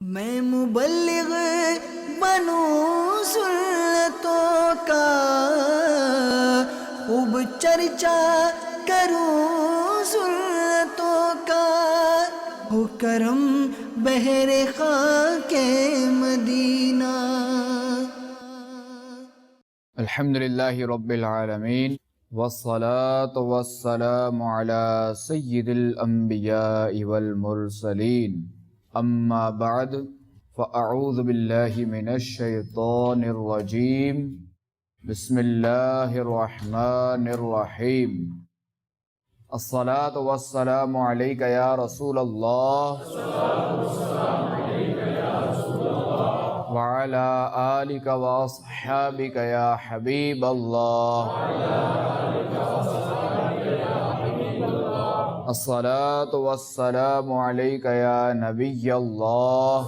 میں مبلغ بنوں سنتوں کا، خوب چرچا کروں سنتوں کا، ہو کرم بہر خاک مدینہ۔ الحمدللہ رب العالمین، والصلاة والسلام علی سید الانبیاء والمرسلین، اما بعد فاعوذ باللہ من الشیطان الرجیم، بسم اللہ الرحمن الرحیم۔ الصلاة والسلام علیک یا رسول اللہ وعلی آلک واصحابک یا حبیب اللہ۔ الصلاة والسلام علیک یا نبی اللہ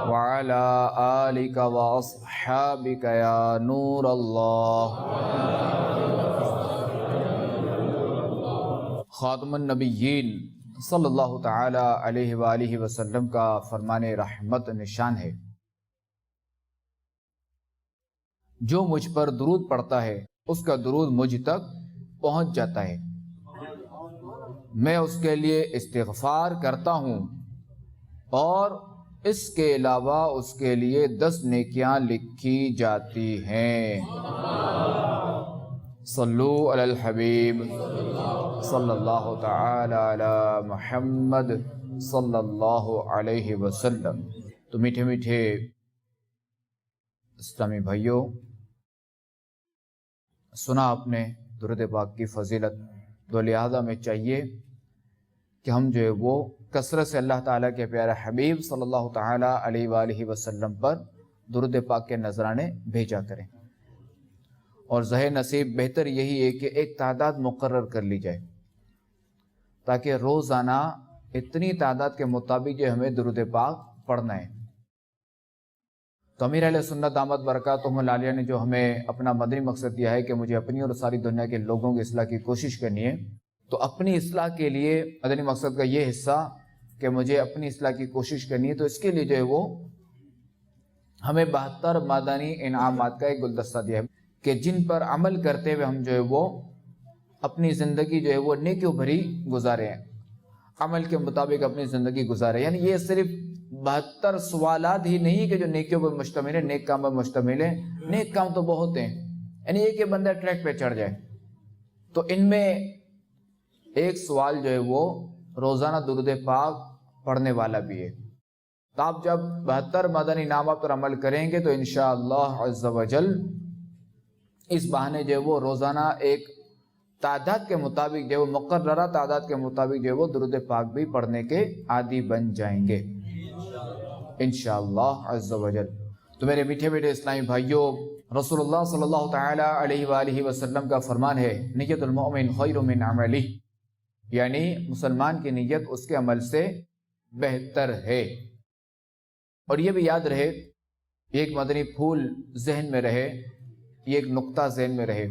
وعلی آلک واصحابک یا نور اللہ۔ خاتم النبیین صلی اللہ تعالی علیہ وآلہ وسلم کا فرمان رحمت نشان ہے، جو مجھ پر درود پڑھتا ہے اس کا درود مجھ تک پہنچ جاتا ہے، میں اس کے لیے استغفار کرتا ہوں اور اس کے علاوہ اس کے لیے 10 نیکیاں لکھی جاتی ہیں۔ صلو علی الحبیب صلی اللہ تعالی علی محمد صلی اللہ علیہ وسلم۔ تو میٹھے میٹھے اسلامی بھائیوں، سنا آپ نے درود پاک کی فضیلت، تو لہذا میں چاہیے کہ ہم جو ہے وہ کثرت سے اللہ تعالیٰ کے پیارے حبیب صلی اللہ تعالیٰ علیہ وآلہ وسلم پر درود پاک کے نذرانے بھیجا کریں، اور ظاہر نصیب بہتر یہی ہے کہ ایک تعداد مقرر کر لی جائے، تاکہ روزانہ اتنی تعداد کے مطابق جو ہمیں درود پاک پڑھنا ہے۔ تو امیر اہل سنت دامت برکاتہم العالیہ نے جو ہمیں اپنا مدنی مقصد دیا ہے کہ مجھے اپنی اور ساری دنیا کے لوگوں کی اصلاح کی کوشش کرنی ہے، تو اپنی اصلاح کے لیے مدنی مقصد کا یہ حصہ کہ مجھے اپنی اصلاح کی کوشش کرنی ہے، تو اس کے لیے جو ہے وہ ہمیں 72 مدنی انعامات کا ایک گلدستہ دیا ہے کہ جن پر عمل کرتے ہوئے ہم جو ہے وہ اپنی زندگی جو ہے وہ نیکیوں بھری گزارے ہیں، عمل کے مطابق اپنی زندگی گزارے۔ یعنی یہ صرف 72 سوالات ہی نہیں کہ جو نیکیوں پر مشتمل ہے، نیک کام پر مشتمل ہے۔ نیک کام تو بہت ہیں، یعنی ایک بندہ ٹریک پہ چڑھ جائے تو ان میں ایک سوال جو ہے وہ روزانہ درود پاک پڑھنے والا بھی ہے۔ تو آپ جب 72 مدنی انعامات پر عمل کریں گے تو انشاءاللہ عز و جل اس بہانے جو ہے وہ روزانہ ایک تعداد کے مطابق جو ہے وہ مقررہ تعداد کے مطابق جو ہے وہ درود پاک بھی پڑھنے کے عادی بن جائیں گے انشاءاللہ عز و جل۔ تو میرے میٹھے میٹھے اسلامی بھائیوں، رسول اللہ صلی اللہ تعالی علیہ وآلہ وسلم کا فرمان ہے، نیت المؤمن خیر من عملہ، یعنی مسلمان کی نیت اس کے عمل سے بہتر ہے۔ اور یہ بھی یاد رہے، ایک مدنی پھول ذہن میں رہے، یہ ایک نقطہ ذہن میں رہے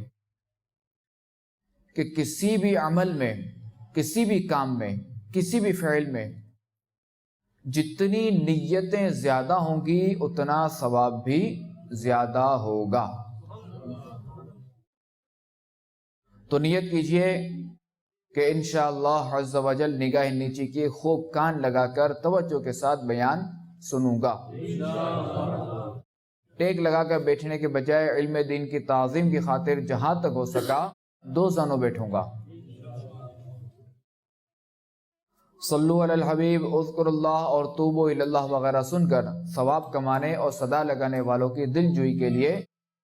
کہ کسی بھی عمل میں، کسی بھی کام میں، کسی بھی فعل میں جتنی نیتیں زیادہ ہوں گی اتنا ثواب بھی زیادہ ہوگا۔ تو نیت کیجئے کہ انشاءاللہ عز و جل نگاہ نیچی کی خوب کان لگا کر توجہ کے ساتھ بیان سنوں گا، ٹیک لگا کر بیٹھنے کے بجائے علم دین کی تعظیم کی خاطر جہاں تک ہو سکا 2 زانوں بیٹھوں گا۔ صلو علی الحبیب، اذکر اللہ اور توبوا الی اللہ وغیرہ سن کر ثواب کمانے اور صدا لگانے والوں کی دل جوئی کے لیے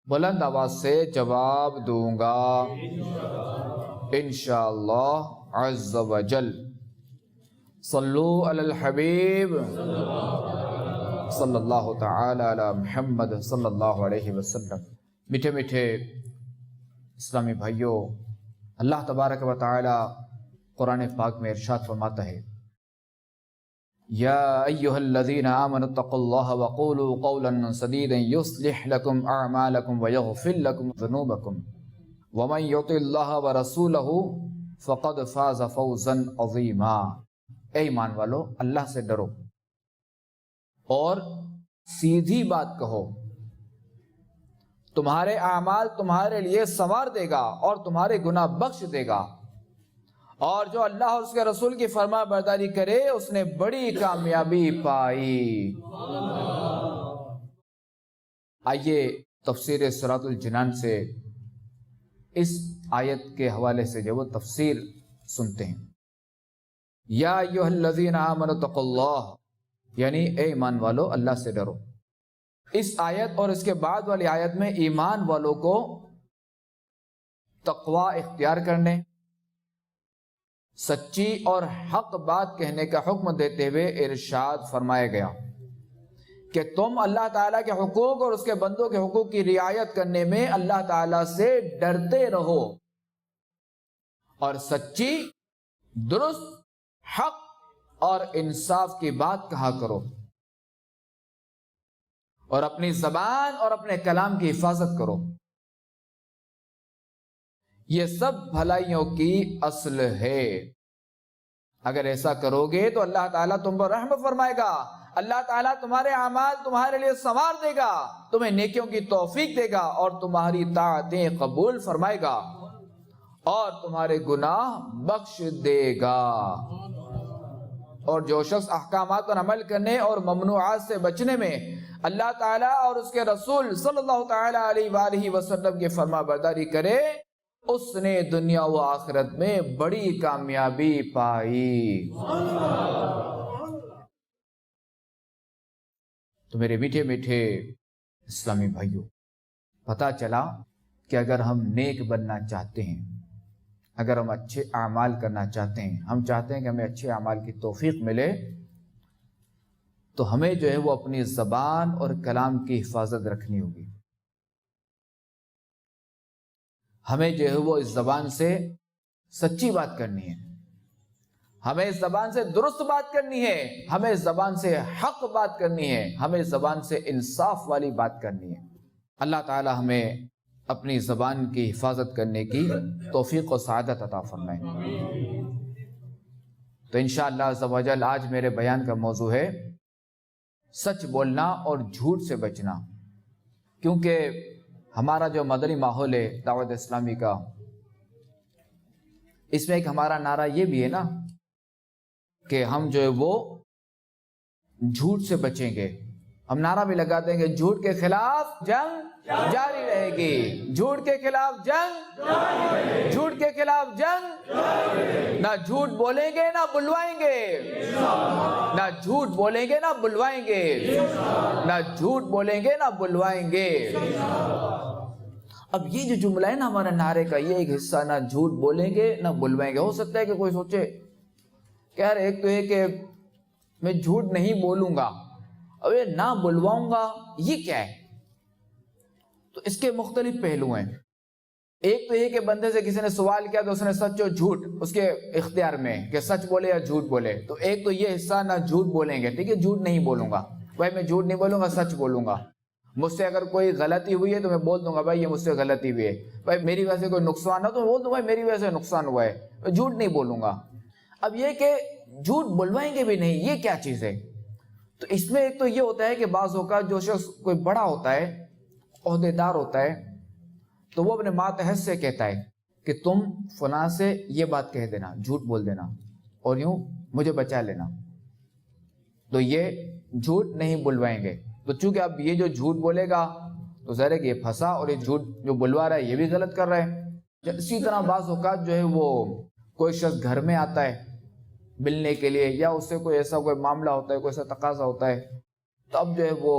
بلند آواز سے جواب دوں گا انشاءاللہ عز و جل۔ صلو علی الحبیب صلی اللہ تعالی علی محمد صلی اللہ علیہ وسلم۔ میٹھے میٹھے اسلامی بھائیوں، اللہ تبارک و تعالی قرآن پاک میں ارشاد فرماتا ہے، یا ایہا الذین آمنوا اتقوا اللہ وقولوا قولا سدیدا یصلح لکم اعمالکم ویغفر لکم ذنوبکم ومن یطع اللہ ورسولہ فقد فاز فوزا عظیما۔ اے ایمان والو اللہ سے ڈرو اور سیدھی بات کہو، تمہارے اعمال تمہارے لیے سنوار دے گا اور تمہارے گناہ بخش دے گا، اور جو اللہ اور اس کے رسول کی فرما برداری کرے اس نے بڑی کامیابی پائی۔ آئیے تفسیر سورۃ الجنان سے اس آیت کے حوالے سے جو وہ تفسیر سنتے ہیں۔ یا ایھا الذین آمنوا اتقوا اللہ، یعنی اے ایمان والو اللہ سے ڈرو۔ اس آیت اور اس کے بعد والی آیت میں ایمان والوں کو تقوی اختیار کرنے، سچی اور حق بات کہنے کا حکم دیتے ہوئے ارشاد فرمایا گیا کہ تم اللہ تعالیٰ کے حقوق اور اس کے بندوں کے حقوق کی رعایت کرنے میں اللہ تعالیٰ سے ڈرتے رہو اور سچی، درست، حق اور انصاف کی بات کہا کرو، اور اپنی زبان اور اپنے کلام کی حفاظت کرو۔ یہ سب بھلائیوں کی اصل ہے۔ اگر ایسا کرو گے تو اللہ تعالیٰ تم پر رحم فرمائے گا، اللہ تعالیٰ تمہارے اعمال تمہارے لیے سنوار دے گا، تمہیں نیکیوں کی توفیق دے گا اور تمہاری طاعتیں قبول فرمائے گا اور تمہارے گناہ بخش دے گا۔ اور جو شخص احکامات پر عمل کرنے اور ممنوعات سے بچنے میں اللہ تعالیٰ اور اس کے رسول صلی اللہ تعالیٰ علیہ وآلہ وسلم کی فرما برداری کرے اس نے دنیا و آخرت میں بڑی کامیابی پائی۔ تو میرے میٹھے میٹھے اسلامی بھائیوں، پتہ چلا کہ اگر ہم نیک بننا چاہتے ہیں، اگر ہم اچھے اعمال کرنا چاہتے ہیں، ہم چاہتے ہیں کہ ہمیں اچھے اعمال کی توفیق ملے، تو ہمیں جو ہے وہ اپنی زبان اور کلام کی حفاظت رکھنی ہوگی۔ ہمیں جو ہے وہ اس زبان سے سچی بات کرنی ہے، ہمیں اس زبان سے درست بات کرنی ہے، ہمیں اس زبان سے حق بات کرنی ہے، ہمیں اس زبان سے انصاف والی بات کرنی ہے۔ اللہ تعالی ہمیں اپنی زبان کی حفاظت کرنے کی توفیق و سعادت عطا فرمائے۔ تو انشاءاللہ عز و جل آج میرے بیان کا موضوع ہے سچ بولنا اور جھوٹ سے بچنا، کیونکہ ہمارا جو مدنی ماحول ہے دعوت اسلامی کا، اس میں ایک ہمارا نعرہ یہ بھی ہے نا کہ ہم جو ہے وہ جھوٹ سے بچیں گے۔ ہم نعرہ بھی لگاتے ہیں کہ جھوٹ کے خلاف جنگ جاری رہے گی، جھوٹ کے خلاف جنگ، جھوٹ کے خلاف جنگ، نہ جھوٹ بولیں گے نہ بلوائیں گے، نہ جھوٹ بولیں گے نہ بلوائیں گے، نہ جھوٹ بولیں گے نہ بلوائیں گے۔ اب یہ جو جملہ ہے نا ہمارے نعرے کا، یہ ایک حصہ، نہ جھوٹ بولیں گے نہ بلوائیں گے۔ ہو سکتا ہے کہ کوئی سوچے کہ یار ایک تو یہ کہ میں جھوٹ نہیں بولوں گا، اب یہ نہ بلواؤں گا، یہ کیا ہے؟ تو اس کے مختلف پہلو ہیں۔ ایک تو یہ کہ بندے سے کسی نے سوال کیا تو اس نے سچ اور جھوٹ اس کے اختیار میں کہ سچ بولے یا جھوٹ بولے، تو ایک تو یہ حصہ نہ جھوٹ بولیں گے، ٹھیک ہے، جھوٹ نہیں بولوں گا، بھائی میں جھوٹ نہیں بولوں گا، سچ بولوں گا۔ مجھ سے اگر کوئی غلطی ہوئی ہے تو میں بول دوں گا بھائی یہ مجھ سے غلطی ہوئی ہے، بھائی میری وجہ سے کوئی نقصان ہو تو میں بول دوں گا میری وجہ سے نقصان ہوا ہے، میں جھوٹ نہیں بولوں گا۔ اب یہ کہ جھوٹ بلوائیں گے بھی نہیں، یہ کیا چیز ہے؟ تو اس میں ایک تو یہ ہوتا ہے کہ بعض اوقات جو شخص کوئی بڑا ہوتا ہے، عہدے دار ہوتا ہے، تو وہ اپنے ماتحت سے کہتا ہے کہ تم فلاں سے یہ بات کہہ دینا، جھوٹ بول دینا اور یوں مجھے بچا لینا، تو یہ جھوٹ نہیں بلوائیں گے۔ تو چونکہ اب یہ جو جھوٹ بولے گا تو ظاہر ہے کہ یہ پھنسا، اور یہ جھوٹ جو بلوا رہا ہے یہ بھی غلط کر رہا ہے۔ اسی طرح بعض اوقات جو ہے وہ کوئی شخص گھر میں آتا ہے ملنے کے لیے، یا اس سے کوئی ایسا کوئی معاملہ ہوتا ہے، کوئی ایسا تقاضا ہوتا ہے، تو اب جو ہے وہ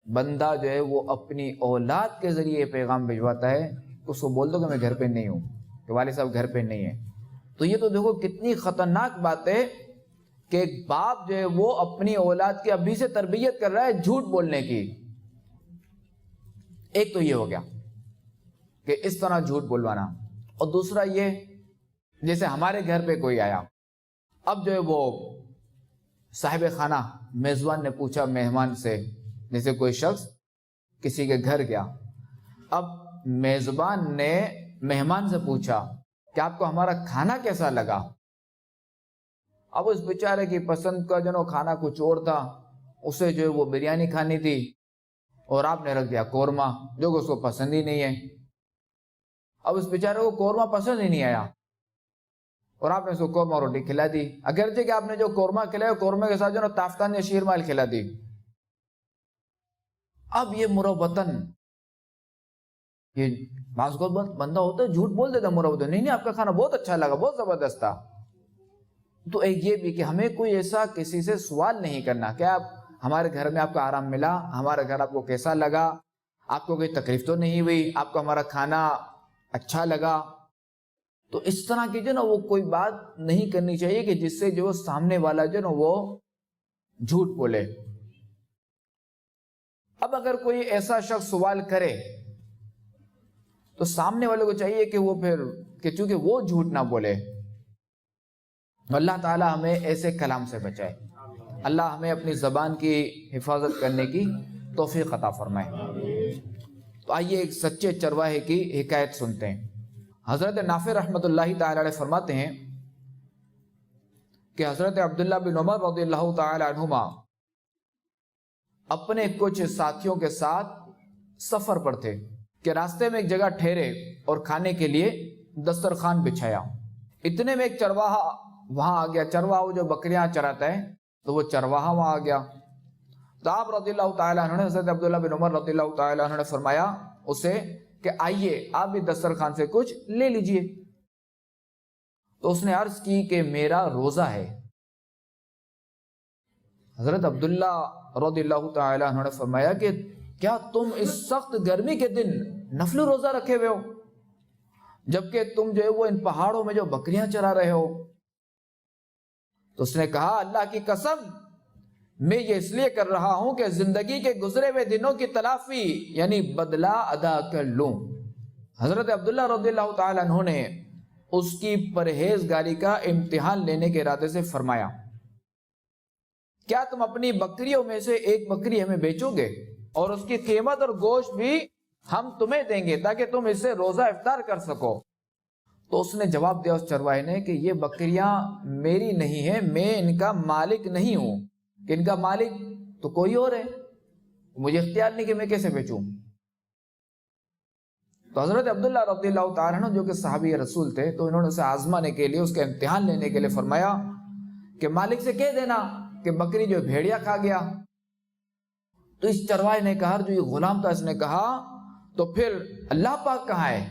بندہ جو ہے وہ اپنی اولاد کے ذریعے پیغام بھجواتا ہے، اس کو بول دو کہ میں گھر پہ نہیں ہوں، کہ والد صاحب گھر پہ نہیں ہے۔ تو یہ تو دیکھو کتنی خطرناک بات ہے کہ ایک باپ جو ہے وہ اپنی اولاد کی ابھی سے تربیت کر رہا ہے جھوٹ بولنے کی۔ ایک تو یہ ہو گیا کہ اس طرح جھوٹ بلوانا، اور دوسرا یہ جیسے ہمارے گھر پہ کوئی آیا، اب جو ہے وہ صاحب خانہ میزبان نے پوچھا مہمان سے، جیسے کوئی شخص کسی کے گھر گیا، اب میزبان نے مہمان سے پوچھا کہ آپ کو ہمارا کھانا کیسا لگا؟ اب اس بیچارے کی پسند کا جو کھانا کچھ اور تھا، اسے جو ہے وہ بریانی کھانی تھی، اور آپ نے رکھ دیا قورمہ جو کہ اس کو پسند ہی نہیں ہے۔ اب اس بیچارے کو قورمہ پسند ہی نہیں آیا اور آپ نے اس کو قورمہ روٹی کھلا دی، اگرچہ کہ آپ نے جو قورمہ کھلایا قورمے کے ساتھ جو تافتان یا شیر مال کھلا دی۔ اب یہ مروتن، یہ بعض کو بندہ ہوتا ہے جھوٹ بول دیتا مروتن، نہیں آپ کا کھانا بہت اچھا لگا، بہت زبردست تھا۔ تو ایک یہ بھی کہ ہمیں کوئی ایسا کسی سے سوال نہیں کرنا کہ آپ ہمارے گھر میں آپ کا آرام ملا، ہمارا گھر آپ کو کیسا لگا، آپ کو کوئی تکلیف تو نہیں ہوئی، آپ کو ہمارا کھانا اچھا لگا۔ تو اس طرح کی جو نا وہ کوئی بات نہیں کرنی چاہیے کہ جس سے جو سامنے والا جو نا وہ جھوٹ بولے۔ اب اگر کوئی ایسا شخص سوال کرے تو سامنے والے کو چاہیے کہ وہ پھر کہ چونکہ وہ جھوٹ نہ بولے۔ اللہ تعالی ہمیں ایسے کلام سے بچائے، اللہ ہمیں اپنی زبان کی حفاظت کرنے کی توفیق عطا فرمائے۔ تو آئیے ایک سچے چرواہے کی حکایت سنتے ہیں۔ حضرت نافع رحمۃ اللہ تعالی علیہ فرماتے ہیں کہ حضرت عبداللہ بن عمر رضی اللہ تعالی عنہما اپنے کچھ ساتھیوں کے ساتھ سفر پر تھے کہ راستے میں ایک جگہ ٹھہرے اور کھانے کے لیے دسترخوان بچھایا۔ اتنے میں ایک چرواہا وہاں آ گیا، چرواہا جو بکریاں چراتا ہے تو وہ چرواہا وہاں آ گیا۔ تو آپ رضی اللہ تعالیٰ عنہ نے حضرت عبداللہ بن عمر رضی اللہ تعالیٰ عنہ نے فرمایا اسے کہ آئیے آپ بھی دسترخوان سے کچھ لے لیجئے۔ تو اس نے عرض کی کہ میرا روزہ ہے۔ حضرت عبداللہ رضی اللہ تعالیٰ عنہ نے فرمایا کہ کیا تم اس سخت گرمی کے دن نفلی روزہ رکھے ہوئے ہو جبکہ تم جو ہے وہ ان پہاڑوں میں جو بکریاں چرا رہے ہو؟ تو اس نے کہا اللہ کی قسم میں یہ اس لیے کر رہا ہوں کہ زندگی کے گزرے ہوئے دنوں کی تلافی یعنی بدلہ ادا کر لوں۔ حضرت عبداللہ رضی اللہ تعالیٰ عنہ نے اس کی پرہیزگاری کا امتحان لینے کے ارادے سے فرمایا کیا تم اپنی بکریوں میں سے ایک بکری ہمیں بیچو گے اور اس کی قیمت اور گوشت بھی ہم تمہیں دیں گے تاکہ تم اس سے روزہ افطار کر سکو؟ تو اس نے جواب دیا اس چرواہے نے کہ یہ بکریاں میری نہیں ہیں، میں ان کا مالک نہیں ہوں، کہ ان کا مالک تو کوئی اور ہے، مجھے اختیار نہیں کہ میں کیسے بیچوں۔ تو حضرت عبداللہ رضی اللہ تعالیٰ عنہ جو کہ صحابی رسول تھے تو انہوں نے اسے آزمانے کے لیے، اس کا امتحان لینے کے لیے فرمایا کہ مالک سے کہہ دینا کہ بکری جو بھیڑیا کھا گیا۔ تو اس چرواہے نے کہا، جو یہ غلام تھا، اس نے کہا تو پھر اللہ پاک کہاں ہے؟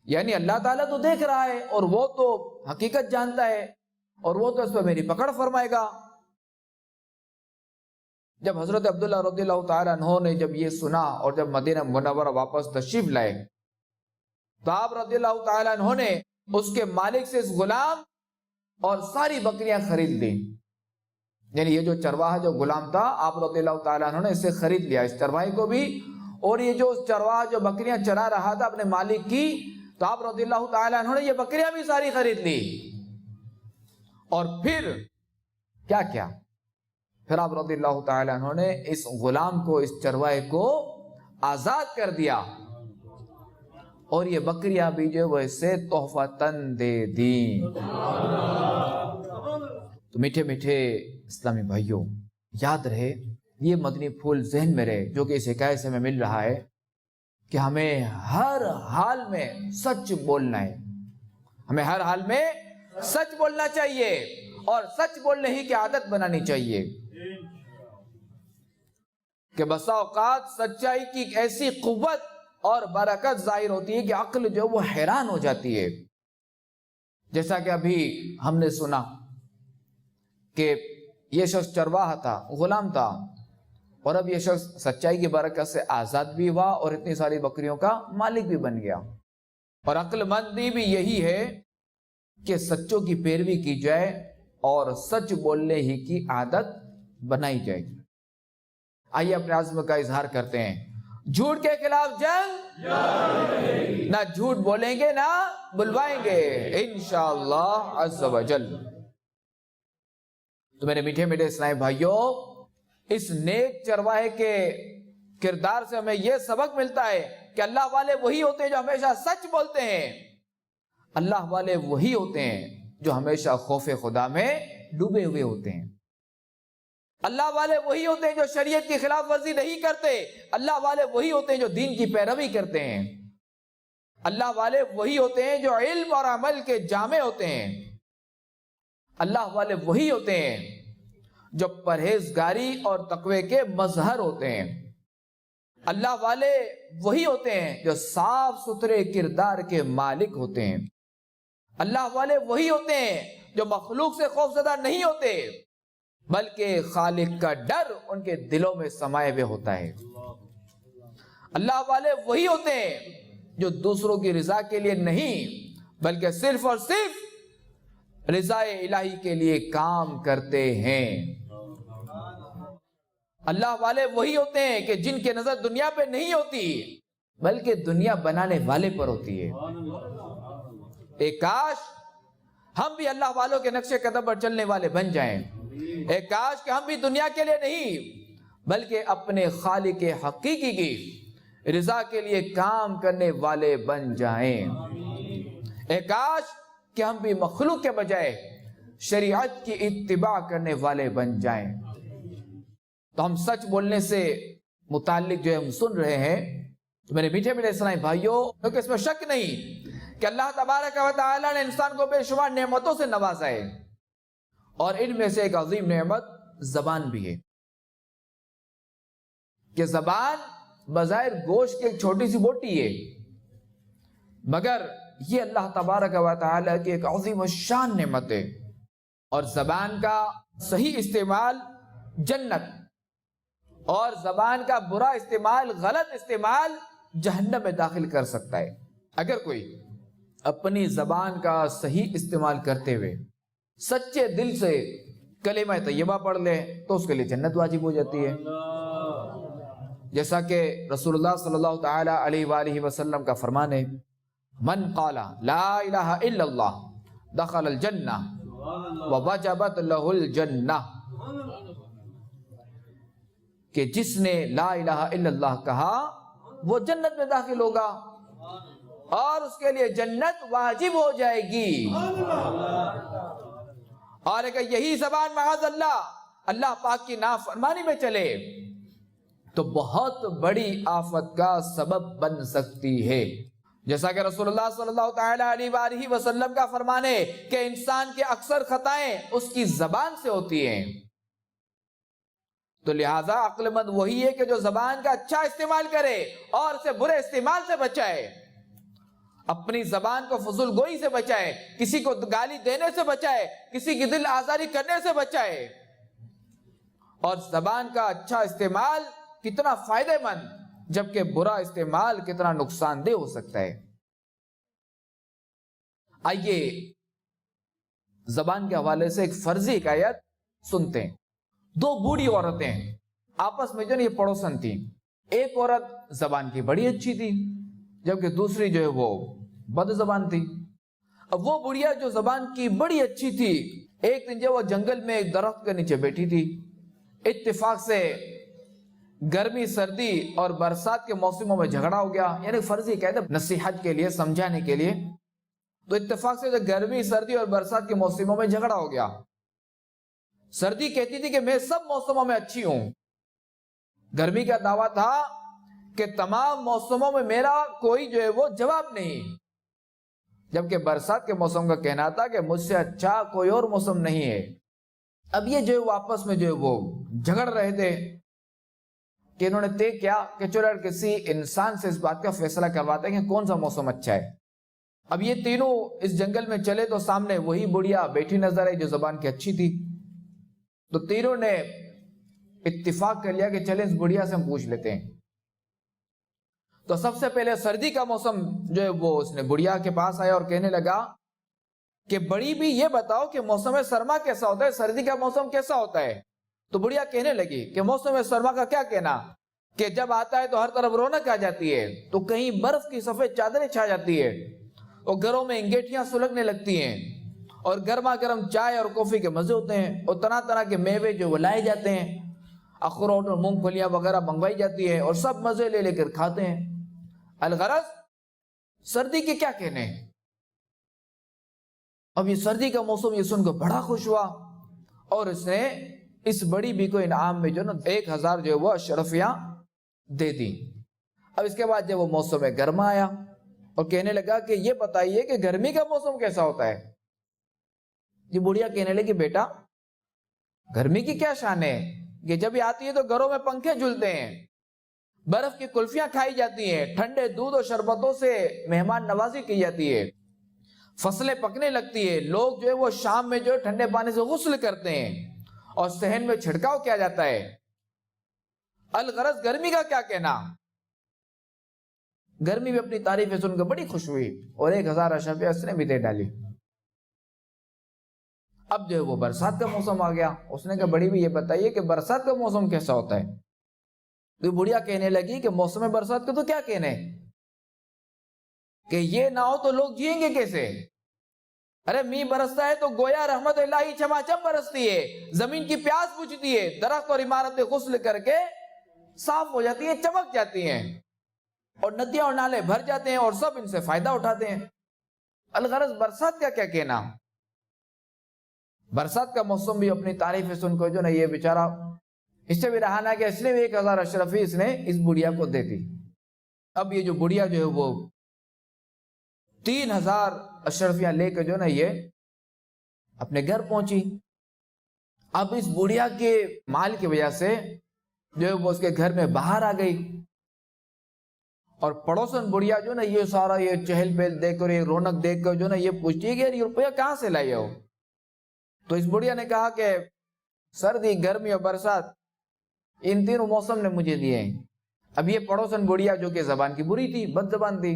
یعنی اللہ تعالیٰ تو دیکھ رہا ہے اور وہ تو حقیقت جانتا ہے اور وہ تو اس پہ میری پکڑ فرمائے گا۔ جب حضرت عبداللہ رضی اللہ تعالیٰ عنہ نے جب یہ سنا اور جب مدینہ منورہ واپس تشریف لائے تو آپ رضی اللہ تعالیٰ عنہ نے اس کے مالک سے اس غلام اور ساری بکریاں خرید لی۔ یعنی یہ جو چرواہا جو غلام تھا آپ رضی اللہ تعالیٰ عنہ نے اسے خرید لیا، اس چرواہے کو بھی، اور یہ جو چرواہا جو بکریاں چرا رہا تھا اپنے مالک کی، تو آپ رضی اللہ تعالیٰ عنہ نے یہ بکریاں بھی ساری خرید لی۔ اور پھر کیا کیا؟ پھر آپ رضی اللہ تعالیٰ عنہ نے اس غلام کو، اس چرواہے کو آزاد کر دیا اور یہ بکریاں بھی جو وہ اسے تحفتاً دے دی۔ تو میٹھے میٹھے اسلامی بھائیوں، یاد رہے، یہ مدنی پھول ذہن میں رہے جو کہ اس حکایت سے ہمیں مل رہا ہے کہ ہمیں ہر حال میں سچ بولنا ہے، ہمیں ہر حال میں سچ بولنا چاہیے اور سچ بولنے ہی کی عادت بنانی چاہیے کہ بسا اوقات سچائی کی ایک ایسی قوت اور برکت ظاہر ہوتی ہے کہ عقل جو وہ حیران ہو جاتی ہے۔ جیسا کہ ابھی ہم نے سنا کہ یہ شخص چرواہا تھا، غلام تھا، اور اب یہ شخص سچائی کی برکت سے آزاد بھی ہوا اور اتنی ساری بکریوں کا مالک بھی بن گیا۔ اور عقل مندی بھی یہی ہے کہ سچوں کی پیروی کی جائے اور سچ بولنے ہی کی عادت بنائی جائے۔ آئیے اپنے عزم کا اظہار کرتے ہیں، جھوٹ کے خلاف جنگ، نہ جھوٹ بولیں گے نہ بلوائیں گے انشاءاللہ عز و جل۔ تو میرے میٹھے میٹھے اسلامی بھائیوں، اس نیک چرواہے کے کردار سے ہمیں یہ سبق ملتا ہے کہ اللہ والے وہی ہوتے ہیں جو ہمیشہ سچ بولتے ہیں، اللہ والے وہی ہوتے ہیں جو ہمیشہ خوف خدا میں ڈوبے ہوئے ہوتے ہیں۔ اللہ والے وہی ہوتے ہیں جو شریعت کی خلاف ورزی نہیں کرتے، اللہ والے وہی ہوتے ہیں جو دین کی پیروی کرتے ہیں، اللہ والے وہی ہوتے ہیں جو علم اور عمل کے جامع ہوتے ہیں، اللہ والے وہی ہوتے ہیں جو پرہیزگاری اور تقوی کے مظہر ہوتے ہیں، اللہ والے وہی ہوتے ہیں جو صاف ستھرے کردار کے مالک ہوتے ہیں، اللہ والے وہی ہوتے ہیں جو مخلوق سے خوفزدہ نہیں ہوتے بلکہ خالق کا ڈر ان کے دلوں میں سمائے ہوئے ہوتا ہے، اللہ والے وہی ہوتے ہیں جو دوسروں کی رضا کے لیے نہیں بلکہ صرف اور صرف رضا الہی کے لیے کام کرتے ہیں، اللہ والے وہی ہوتے ہیں کہ جن کی نظر دنیا پہ نہیں ہوتی بلکہ دنیا بنانے والے پر ہوتی ہے۔ اے کاش ہم بھی اللہ والوں کے نقش قدم پر چلنے والے بن جائیں، اے کاش کہ ہم بھی دنیا کے لیے نہیں بلکہ اپنے خالق حقیقی کی رضا کے لیے کام کرنے والے بن جائیں، اے کاش کہ ہم بھی مخلوق کے بجائے شریعت کی اتباع کرنے والے بن جائیں۔ تو ہم سچ بولنے سے متعلق جو ہم سن رہے ہیں تو میرے میٹھے میٹھے اسلامی بھائیوں، کیونکہ اس میں شک نہیں کہ اللہ تبارک و تعالی نے انسان کو بے شمار نعمتوں سے نوازا ہے، اور ان میں سے ایک عظیم نعمت زبان بھی ہے، کہ زبان بظاہر گوشت کی ایک چھوٹی سی بوٹی ہے، مگر یہ اللہ تبارک و تعالی کی ایک عظیم الشان نعمت ہے، اور زبان کا صحیح استعمال جنت، اور زبان کا برا استعمال، غلط استعمال جہنم میں داخل کر سکتا ہے۔ اگر کوئی اپنی زبان کا صحیح استعمال کرتے ہوئے سچے دل سے کلمہ طیبہ پڑھ لے تو اس کے لیے جنت واجب ہو جاتی ہے، جیسا کہ رسول اللہ صلی اللہ تعالی علیہ وآلہ وسلم کا فرمان ہے، من قال لا الہ الا اللہ دخل الجنہ ووجبت لہ الجنہ، کہ جس نے لا الہ الا اللہ کہا وہ جنت میں داخل ہوگا اور اس کے لیے جنت واجب ہو جائے گی، اور اگر یہی زبان معاذ اللہ پاک کی نافرمانی میں چلے تو بہت بڑی آفت کا سبب بن سکتی ہے، جیسا کہ رسول اللہ صلی اللہ تعالی علیہ وآلہ وسلم کا فرمان ہے کہ انسان کے اکثر خطائیں اس کی زبان سے ہوتی ہیں، تو لہٰذا عقل مند وہی ہے کہ جو زبان کا اچھا استعمال کرے اور اسے برے استعمال سے بچائے، اپنی زبان کو فضول گوئی سے بچائے، کسی کو گالی دینے سے بچائے، کسی کی دل آزاری کرنے سے بچائے۔ اور زبان کا اچھا استعمال کتنا فائدہ مند جبکہ برا استعمال کتنا نقصان دہ ہو سکتا ہے۔ آئیے زبان کے حوالے سے ایک فرضی حکایت سنتے ہیں۔ دو بوڑھی عورتیں آپس میں جو یہ پڑوسن تھیں، ایک عورت زبان کی بڑی اچھی تھی جبکہ دوسری جو ہے وہ بد زبان تھی۔ اب وہ بڑھیا جو زبان کی بڑی اچھی تھی ایک دن جو وہ جنگل میں ایک درخت کے نیچے بیٹھی تھی، اتفاق سے گرمی سردی اور برسات کے موسموں میں جھگڑا ہو گیا، یعنی فرضی کہتے ہیں نصیحت کے لیے، سمجھانے کے لیے، تو اتفاق سے جو گرمی سردی اور برسات کے موسموں میں جھگڑا ہو گیا۔ سردی کہتی تھی کہ میں سب موسموں میں اچھی ہوں، گرمی کا دعویٰ تھا کہ تمام موسموں میں میرا کوئی جو ہے وہ جواب نہیں، جبکہ برسات کے موسم کا کہنا تھا کہ مجھ سے اچھا کوئی اور موسم نہیں ہے۔ اب یہ جو ہے وہ آپس میں جو ہے وہ جھگڑ رہے تھے کہ انہوں نے طے کیا کہ چلو کسی انسان سے اس بات کا فیصلہ کرواتے ہیں کہ کون سا موسم اچھا ہے۔ اب یہ تینوں اس جنگل میں چلے تو سامنے وہی بڑھیا بیٹھی نظر آئی جو زبان کی اچھی تھی، تو تینوں نے اتفاق کر لیا کہ چلیں اس بڑھیا سے ہم پوچھ لیتے ہیں۔ تو سب سے پہلے سردی کا موسم جو ہے وہ اس نے بڑھیا کے پاس آیا اور کہنے لگا کہ بڑی بھی یہ بتاؤ کہ موسم سرما کیسا ہوتا ہے، سردی کا موسم کیسا ہوتا ہے؟ تو بڑھیا کہنے لگی کہ موسم سرما کا کیا کہنا، کہ جب آتا ہے تو ہر طرف رونق آ جاتی ہے، تو کہیں برف کی سفید چادریں چھا جاتی ہے اور گھروں میں انگیٹھیاں سلگنے لگتی ہیں اور گرما گرم چائے اور کافی کے مزے ہوتے ہیں اور طرح طرح کے میوے جو وہ لائے جاتے ہیں، اخروٹ اور مونگ پھلیاں وغیرہ منگوائی جاتی ہے اور سب مزے لے لے کر کھاتے ہیں۔ الغرض سردی کے کیا کہنے ہیں؟ اب یہ سردی کا موسم یہ سن کر بڑا خوش ہوا اور اس نے اس بڑی بی کو انعام میں جو نا 1000 جو وہ اشرفیاں دے دی۔ اب اس کے بعد جب وہ موسم گرما آیا اور کہنے لگا کہ یہ بتائیے کہ گرمی کا موسم کیسا ہوتا ہے۔ یہ بڑھیا کہنے لگی بیٹا گرمی کی کیا شان ہے کہ جب یہ آتی ہے تو گھروں میں پنکھے جھولتے ہیں، برف کی کلفیاں کھائی جاتی ہیں، ٹھنڈے دودھ اور شربتوں سے مہمان نوازی کی جاتی ہے، فصلیں پکنے لگتی ہے، لوگ جو ہے وہ شام میں جو ہے ٹھنڈے پانی سے غسل کرتے ہیں اور صحن میں چھڑکاؤ کیا جاتا ہے۔ الغرض گرمی کا کیا کہنا۔ گرمی بھی اپنی تعریفیں سن کر بڑی خوش ہوئی اور 1000 اشرفیہ اس نے بھی دے ڈالی۔ اب جو ہے وہ برسات کا موسم آ گیا۔ اس نے کہا بڑی بھی یہ بتائیے کہ برسات کا موسم کیسا ہوتا ہے۔ تو بڑھیا کہنے لگی کہ موسم برسات کا تو کیا کہنے کہ یہ نہ ہو تو لوگ جئیں گے کیسے۔ ارے می برستا ہے تو گویا رحمت الہی چماچم برستی ہے، زمین کی پیاس بجھتی ہے، درخت اور عمارتیں غسل کر کے صاف ہو جاتی ہیں، چمک جاتی ہیں، اور ندیاں اور نالے بھر جاتے ہیں اور سب ان سے فائدہ اٹھاتے ہیں۔ الغرض برسات کا کیا کہنا۔ برسات کا موسم بھی اپنی تعریفیں سن کو جو نا یہ بیچارہ اس سے بھی رہا نہ کہ اس نے بھی 1000 اشرفی اس نے اس بڑھیا کو دے دی۔ اب یہ جو بڑھیا جو ہے وہ 3000 اشرفیہ لے کے جو نا یہ اپنے گھر پہنچی۔ اب اس بڑھیا کے مال کی وجہ سے جو ہے وہ اس کے گھر میں باہر آ گئی اور پڑوسن بڑھیا جو نا یہ سارا یہ چہل پہل دیکھ کر یہ رونق دیکھ کر جو نا یہ پوچھتی ہے کہ یہ روپیہ کہاں سے لائے ہو۔ تو اس بڑھیا نے کہا کہ سردی گرمی اور برسات ان تینوں موسم نے مجھے دیے ہیں۔ اب یہ پڑوسن بڑھیا جو کہ زبان کی بری تھی، بد زبان تھی،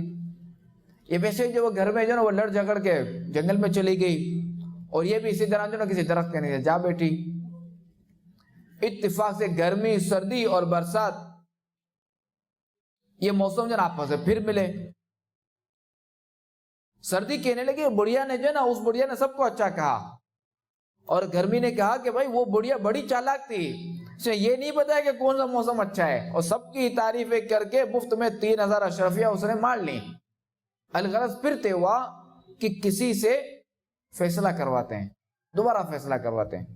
یہ ویسے جو وہ گھر میں جو نا وہ لڑ جھگڑ کے جنگل میں چلی گئی اور یہ بھی اسی طرح جو نا کسی درخت کے نیچے جا بیٹھی۔ اتفاق سے گرمی سردی اور برسات یہ موسم جو نا آپس میں پھر ملے۔ سردی کہنے لگی بڑھیا نے جو نا اس بڑھیا نے سب کو اچھا کہا اور گرمی نے کہا کہ بھائی وہ بڑھیا بڑی چالاک تھی، اس نے یہ نہیں بتایا کہ کون سا موسم اچھا ہے، اور سب کی تعریفیں کر کے مفت میں 3000 اشرفیہ اس نے مار لی۔ الغرض پھر طے ہوا کہ کسی سے فیصلہ کرواتے ہیں، دوبارہ فیصلہ کرواتے ہیں۔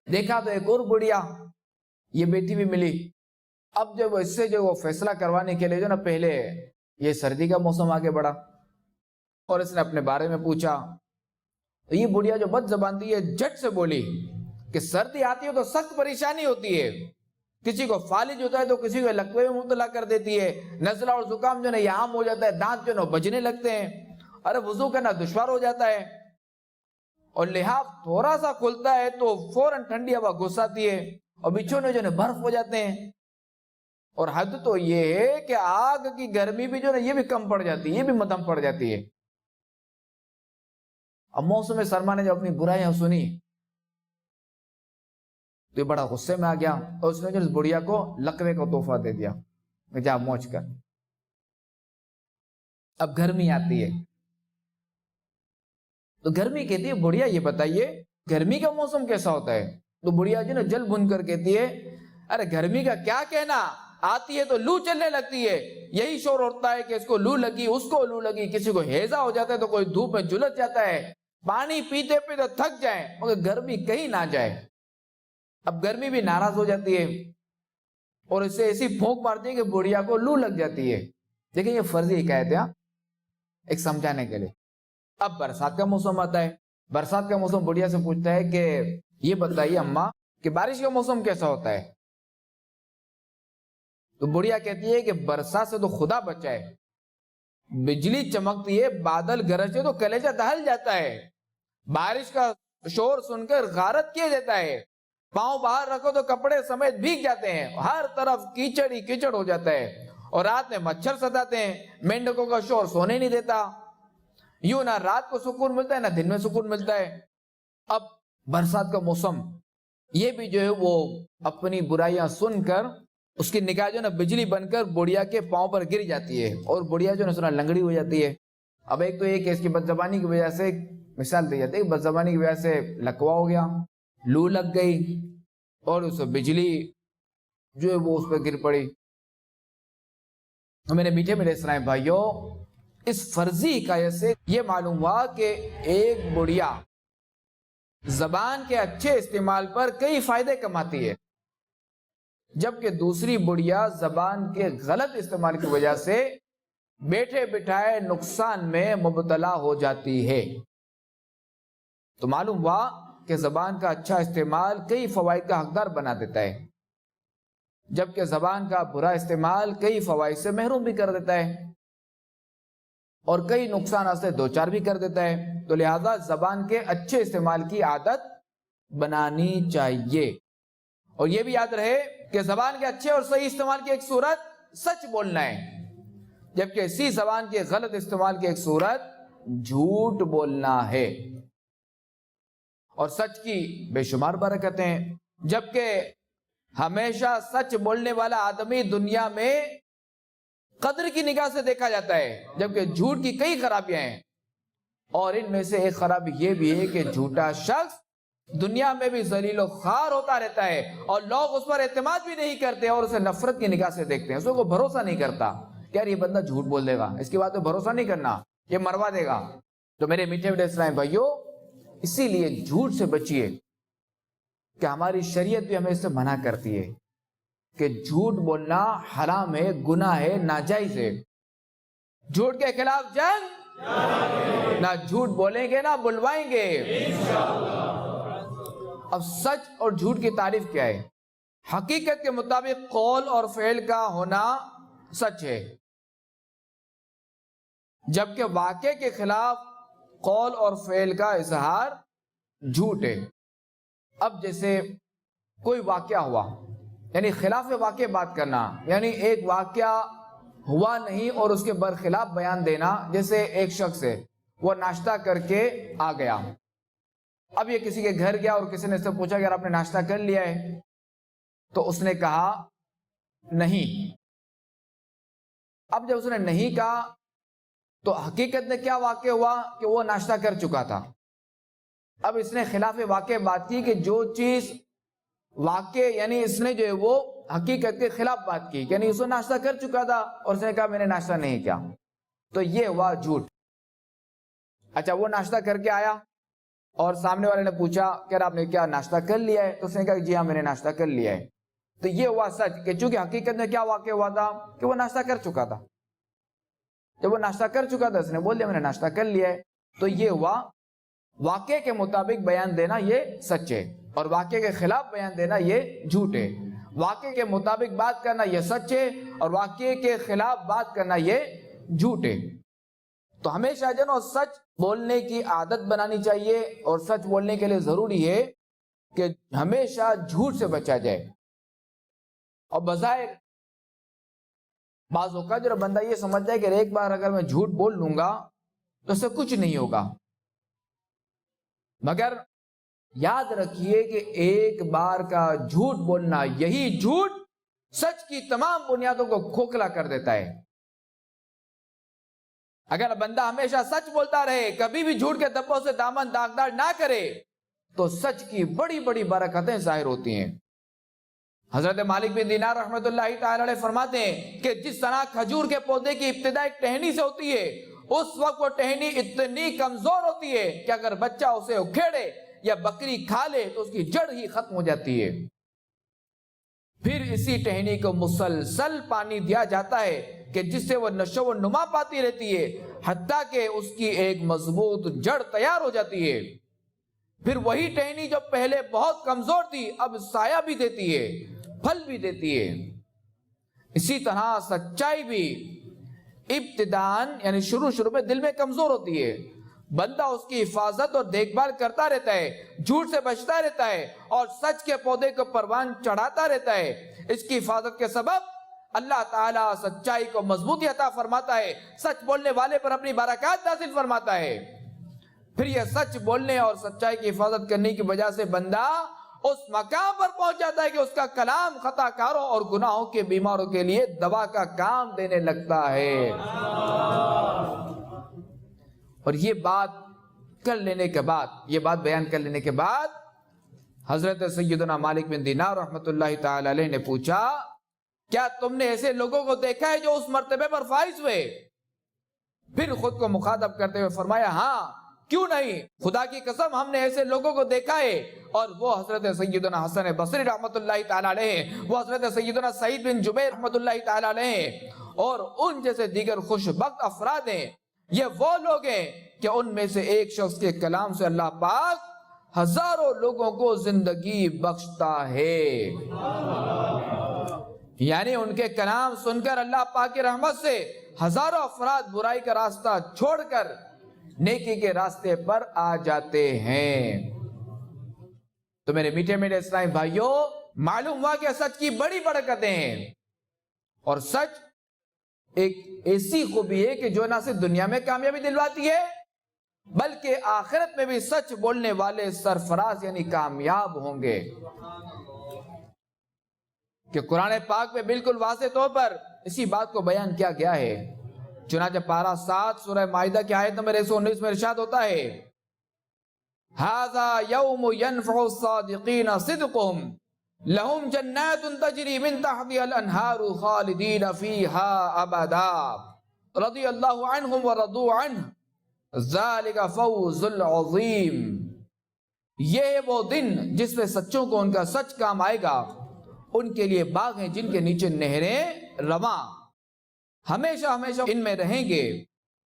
دیکھا تو ایک اور بڑھیا یہ بیٹی بھی ملی۔ اب جب اس سے جو وہ فیصلہ کروانے کے لیے جو نا پہلے یہ سردی کا موسم آگے بڑھا اور اس نے اپنے بارے میں پوچھا۔ تو یہ بڑھیا جو بد زبان تھی یہ جھٹ سے بولی کہ سردی آتی ہے تو سخت پریشانی ہوتی ہے، کسی کو فالج ہوتا ہے تو کسی کو لقوے میں مبتلا کر دیتی ہے، نزلہ اور زکام جو ہے یہ عام ہو جاتا ہے، دانت جو ہے بجنے لگتے ہیں، ارے وضو کرنا دشوار ہو جاتا ہے، اور لحاف تھوڑا سا کھلتا ہے تو فوراً ٹھنڈی ہوا گھس آتی ہے اور بچھونے جو ہے برف ہو جاتے ہیں، اور حد تو یہ ہے کہ آگ کی گرمی بھی جو ہے یہ بھی کم پڑ جاتی ہے، یہ بھی مدھم پڑ جاتی ہے۔ اب موسم سرما نے جب اپنی برائیاں سنی تو یہ بڑا غصے میں آ گیا اور اس نے جو اس بڑھیا کو لقوے کا تحفہ دے دیا کہ جا موج کر۔ اب گرمی آتی ہے تو گرمی کہتی ہے بڑھیا یہ بتائیے گرمی کا موسم کیسا ہوتا ہے۔ تو بڑھیا جو نا جل بن کر کہتی ہے ارے گرمی کا کیا کہنا، آتی ہے تو لو چلنے لگتی ہے، یہی شور اٹھتا ہے کہ اس کو لو لگی، اس کو لو لگی، کسی کو ہیضہ ہو جاتا ہے تو کوئی دھوپ میں جھلس جاتا ہے، پانی پیتے پیتے تھک جائیں مگر گرمی کہیں نہ جائے۔ اب گرمی بھی ناراض ہو جاتی ہے اور اسے ایسی پھونک مارتی ہے کہ بڑھیا کو لو لگ جاتی ہے۔ دیکھیں یہ فرضی حکایت ہے ایک سمجھانے کے لیے۔ اب برسات کا موسم آتا ہے، برسات کا موسم بڑھیا سے پوچھتا ہے کہ یہ بتائیے اماں کہ بارش کا موسم کیسا ہوتا ہے۔ تو بڑھیا کہتی ہے کہ برسات سے تو خدا بچائے، بجلی چمکتی ہے، بادل گرجتے تو کلیجہ دہل جاتا ہے، بارش کا شور سن کر غارت کیا جاتا ہے، پاؤں باہر رکھو تو کپڑے سمیت بھیگ جاتے ہیں، ہر طرف کیچڑ ہی کیچڑ ہو جاتا ہے، اور رات میں مچھر ستاتے ہیں، مینڈکوں کا شور سونے نہیں دیتا، یوں نہ رات کو سکون ملتا ہے نہ دن میں سکون ملتا ہے۔ اب برسات کا موسم یہ بھی جو ہے وہ اپنی برائیاں سن کر اس کی نگاہ جو نا بجلی بن کر بڑھیا کے پاؤں پر گر جاتی ہے اور بڑھیا جو نا سنا لنگڑی ہو جاتی ہے۔ اب ایک تو یہ کہ اس کی بدزبانی کی وجہ سے مثال دی جاتی ہے، بدزبانی کی وجہ سے لکوا ہو گیا، لو لگ گئی اور اس بجلی جو ہے وہ اس پہ گر پڑی۔ میرے میٹھے میرے اسلام بھائیوں، اس فرضی حکایت سے یہ معلوم ہوا کہ ایک بڑھیا زبان کے اچھے استعمال پر کئی فائدے کماتی ہے، جبکہ دوسری بڑھیا زبان کے غلط استعمال کی وجہ سے بیٹھے بٹھائے نقصان میں مبتلا ہو جاتی ہے۔ تو معلوم ہوا کہ زبان کا اچھا استعمال کئی فوائد کا حقدار بنا دیتا ہے، جبکہ زبان کا برا استعمال کئی فوائد سے محروم بھی کر دیتا ہے اور کئی نقصانات سے دوچار بھی کر دیتا ہے۔ تو لہذا زبان کے اچھے استعمال کی عادت بنانی چاہیے، اور یہ بھی یاد رہے کہ زبان کے اچھے اور صحیح استعمال کی ایک صورت سچ بولنا ہے، جبکہ اسی زبان کے غلط استعمال کی ایک صورت جھوٹ بولنا ہے۔ اور سچ کی بے شمار برکتیں ہیں، جبکہ ہمیشہ سچ بولنے والا آدمی دنیا میں قدر کی نگاہ سے دیکھا جاتا ہے، جبکہ جھوٹ کی کئی خرابیاں ہیں، اور ان میں سے ایک خرابی یہ بھی ہے کہ جھوٹا شخص دنیا میں بھی ذلیل و خوار ہوتا رہتا ہے، اور لوگ اس پر اعتماد بھی نہیں کرتے اور اسے نفرت کی نگاہ سے دیکھتے ہیں، اس کو بھروسہ نہیں کرتا کہ یار یہ بندہ جھوٹ بول دے گا، اس کی بات پہ بھروسہ نہیں کرنا، یہ مروا دے گا۔ تو میرے میٹھے میٹھے اسلام بھائیو، اسی لیے جھوٹ سے بچیے کہ ہماری شریعت بھی ہمیں اس سے منع کرتی ہے کہ جھوٹ بولنا حرام ہے، گناہ ہے، ناجائز ہے۔ جھوٹ کے خلاف جنگ، نہ جھوٹ بولیں گے نہ بلوائیں گے۔ اب سچ اور جھوٹ کی تعریف کیا ہے؟ حقیقت کے مطابق قول اور فعل کا ہونا سچ ہے، جبکہ واقع کے خلاف قول اور فعل کا اظہار جھوٹ ہے۔ اب جیسے کوئی واقعہ ہوا، یعنی خلاف واقع بات کرنا، یعنی ایک واقعہ ہوا نہیں اور اس کے برخلاف بیان دینا۔ جیسے ایک شخص ہے، وہ ناشتہ کر کے آ گیا، اب یہ کسی کے گھر گیا اور کسی نے اس سے پوچھا کہ آپ نے ناشتہ کر لیا ہے؟ تو اس نے کہا نہیں۔ اب جب اس نے نہیں کہا تو حقیقت میں کیا واقع ہوا کہ وہ ناشتہ کر چکا تھا۔ اب اس نے خلاف واقع بات کی کہ جو چیز واقع، یعنی اس نے جو ہے وہ حقیقت کے خلاف بات کی، یعنی اس نے ناشتہ کر چکا تھا اور اس نے کہا میں نے ناشتہ نہیں کیا، تو یہ ہوا جھوٹ۔ اچھا، وہ ناشتہ کر کے آیا اور سامنے والے نے پوچھا کہ آپ نے کیا ناشتہ کر لیا ہے؟ تو اس نے کہا جی ہاں میں نے ناشتہ کر لیا ہے، تو یہ ہوا سچ، کہ چونکہ حقیقت میں کیا واقع ہوا تھا کہ وہ ناشتہ کر چکا تھا۔ جب وہ ناشتہ کر چکا تھا اس نے بول دیا میں نے ناشتہ کر لیا ہے، تو یہ ہوا واقع کے مطابق بیان دینا یہ سچ ہے، اور واقع کے خلاف بیان دینا یہ جھوٹ ہے۔ واقع کے مطابق بات کرنا یہ سچ ہے، اور واقع کے خلاف بات کرنا یہ جھوٹ ہے۔ تو ہمیشہ جنوں سچ بولنے کی عادت بنانی چاہیے، اور سچ بولنے کے لیے ضروری ہے کہ ہمیشہ جھوٹ سے بچا جائے۔ اور بظاہر بعض اوقات جو بندہ یہ سمجھتا ہے کہ ایک بار اگر میں جھوٹ بول لوں گا تو اس سے کچھ نہیں ہوگا، مگر یاد رکھیے کہ ایک بار کا جھوٹ بولنا، یہی جھوٹ سچ کی تمام بنیادوں کو کھوکھلا کر دیتا ہے۔ اگر بندہ ہمیشہ سچ بولتا رہے، کبھی بھی جھوٹ کے دھبوں سے دامن داغدار نہ کرے، تو سچ کی بڑی بڑی برکتیں ظاہر ہوتی ہیں۔ حضرت مالک بن دینار رحمۃ اللہ تعالی علیہ فرماتے ہیں کہ جس طرح کھجور کے پودے کی ابتدا ایک ٹہنی سے ہوتی ہے، اس وقت وہ ٹہنی اتنی کمزور ہوتی ہے کہ اگر بچہ اسے اکھیڑے یا بکری کھا لے تو اس کی جڑ ہی ختم ہو جاتی ہے۔ پھر اسی ٹہنی کو مسلسل پانی دیا جاتا ہے کہ جس سے وہ نشو و نما پاتی رہتی ہے، حتیٰ کہ اس کی ایک مضبوط جڑ تیار ہو جاتی ہے۔ پھر وہی ٹہنی جو پہلے بہت کمزور تھی اب سایہ بھی دیتی ہے، پھل بھی دیتی ہے۔ اسی طرح سچائی بھی ابتداءً یعنی شروع میں دل میں کمزور ہوتی ہے، بندہ اس کی حفاظت اور دیکھ بھال کرتا رہتا ہے، جھوٹ سے بچتا رہتا ہے اور سچ کے پودے کو پروان چڑھاتا رہتا ہے۔ اس کی حفاظت کے سبب اللہ تعالیٰ سچائی کو مضبوطی عطا فرماتا ہے، سچ بولنے والے پر اپنی برکات نازل فرماتا ہے۔ پھر یہ سچ بولنے اور سچائی کی حفاظت کرنے کی وجہ سے بندہ اس مقام پر پہنچ جاتا ہے کہ اس کا کلام خطا کاروں اور گناہوں کے بیماروں کے لیے دوا کا کام دینے لگتا ہے۔ اور یہ بات بیان کر لینے کے بعد حضرت سیدنا مالک بن دینار رحمۃ اللہ تعالی علیہ نے پوچھا کیا تم نے ایسے لوگوں کو دیکھا ہے جو اس مرتبے پر فائز ہوئے پھر خود کو مخاطب کرتے ہوئے فرمایا ہاں کیوں نہیں، خدا کی قسم ہم نے ایسے لوگوں کو دیکھا ہے، اور وہ حضرت سیدنا حسن بصری رحمت اللہ تعالیٰ علیہ، وہ حضرت سیدنا سعید بن جبیر رحمت اللہ تعالیٰ علیہ، اور ان جیسے دیگر خوش بخت افراد ہیں۔ یہ وہ لوگ ہیں کہ ان میں سے ایک شخص کے کلام سے اللہ پاک ہزاروں لوگوں کو زندگی بخشتا ہے، یعنی ان کے کلام سن کر اللہ پاک کی رحمت سے ہزاروں افراد برائی کا راستہ چھوڑ کر نیکی کے راستے پر آ جاتے ہیں۔ تو میرے میٹھے میٹھے اسلامی بھائیوں، معلوم ہوا کہ سچ کی بڑی برکتیں ہیں، اور سچ ایک ایسی خوبی ہے کہ جو نہ صرف دنیا میں کامیابی دلواتی ہے بلکہ آخرت میں بھی سچ بولنے والے سرفراز یعنی کامیاب ہوں گے، کہ قرآن پاک میں بالکل واضح طور پر اسی بات کو بیان کیا گیا ہے۔ چنانچہ پارہ 7 سورہ مائدہ کی آیت نمبر 119 میں ارشاد ہوتا ہے ھذا یوم ینفع الصادقین صدقہم لہم جنات تجری من تحتها الانہار خالدین فیہا ابدا رضی اللہ عنہم ورضوا عنہ ذالک فوز العظیم۔ یہ ہے وہ دن جس میں سچوں کو ان کا سچ کام آئے گا، ان کے لیے باغ ہیں جن کے نیچے نہریں رواں، ہمیشہ ہمیشہ ان میں رہیں گے،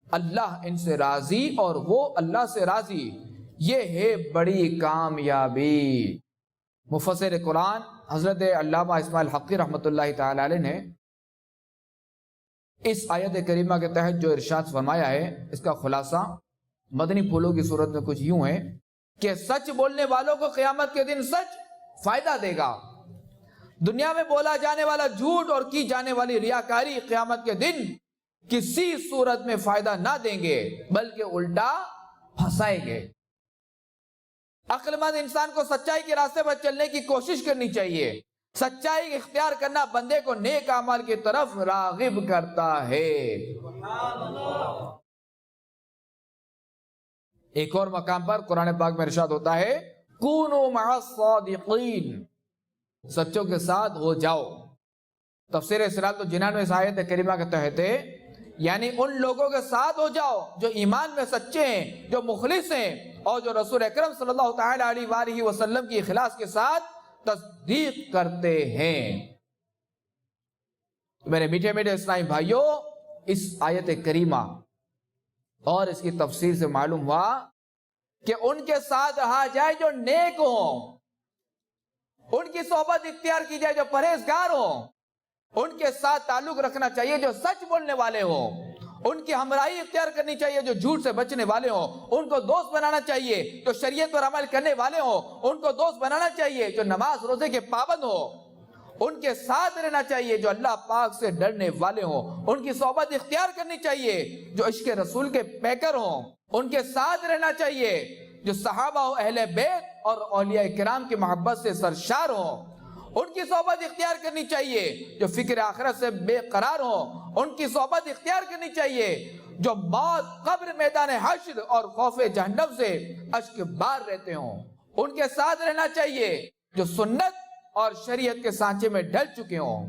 اللہ ان سے راضی اور وہ اللہ سے راضی، یہ ہے بڑی کامیابی۔ مفسر قرآن حضرت علامہ اسماعیل حقی رحمت اللہ تعالی علیہ نے اس آیت کریمہ کے تحت جو ارشاد فرمایا ہے، اس کا خلاصہ مدنی پھولوں کی صورت میں کچھ یوں ہے کہ سچ بولنے والوں کو قیامت کے دن سچ فائدہ دے گا، دنیا میں بولا جانے والا جھوٹ اور کی جانے والی ریاکاری قیامت کے دن کسی صورت میں فائدہ نہ دیں گے بلکہ الٹا پھنسائیں گے۔ عقل مند انسان کو سچائی کے راستے پر چلنے کی کوشش کرنی چاہیے، سچائی اختیار کرنا بندے کو نیک اعمال کی طرف راغب کرتا ہے۔ ایک اور مقام پر قرآن پاک میں ارشاد ہوتا ہے کونوا مع الصادقین، سچوں کے ساتھ ہو جاؤ۔ تفسیر صراط الجنان میں اس آیت کریمہ کے تحت ہے یعنی ان لوگوں کے ساتھ ہو جاؤ جو ایمان میں سچے ہیں، جو مخلص ہیں، اور جو رسول اکرم صلی اللہ تعالی علیہ وآلہ وسلم کی اخلاص کے ساتھ تصدیق کرتے ہیں۔ میرے میٹھے میٹھے اسلامی بھائیوں، اس آیت کریمہ اور اس کی تفسیر سے معلوم ہوا کہ ان کے ساتھ رہا جائے جو نیک ہوں، ان کی صحبت اختیار کی جائے جو پرہیزگار ہوں، ان کے ساتھ تعلق رکھنا چاہیے جو سچ بولنے والے ہوں، ان کی ہمراہی اختیار کرنی چاہیے جو جھوٹ سے بچنے والے ہوں، ان کو دوست بنانا چاہیے جو شریعت پر عمل کرنے والے ہوں، ان کو دوست بنانا چاہیے جو نماز روزے کے پابند ہوں، ان کے ساتھ رہنا چاہیے جو اللہ پاک سے ڈرنے والے ہوں، ان کی صحبت اختیار کرنی چاہیے جو عشق رسول کے پیکر ہوں، ان کے ساتھ رہنا چاہیے جو صحابہ و اہل بیت اور اولیاء کرام کی محبت سے سرشار ہوں، ان کی صحبت اختیار کرنی چاہیے جو فکر آخرت سے بے قرار ہوں، ان کی صحبت اختیار کرنی چاہیے جو موت، قبر، میدان حشر اور خوف جہنم سے اشک بار رہتے ہوں، ان کے ساتھ رہنا چاہیے جو سنت اور شریعت کے سانچے میں ڈھل چکے ہوں۔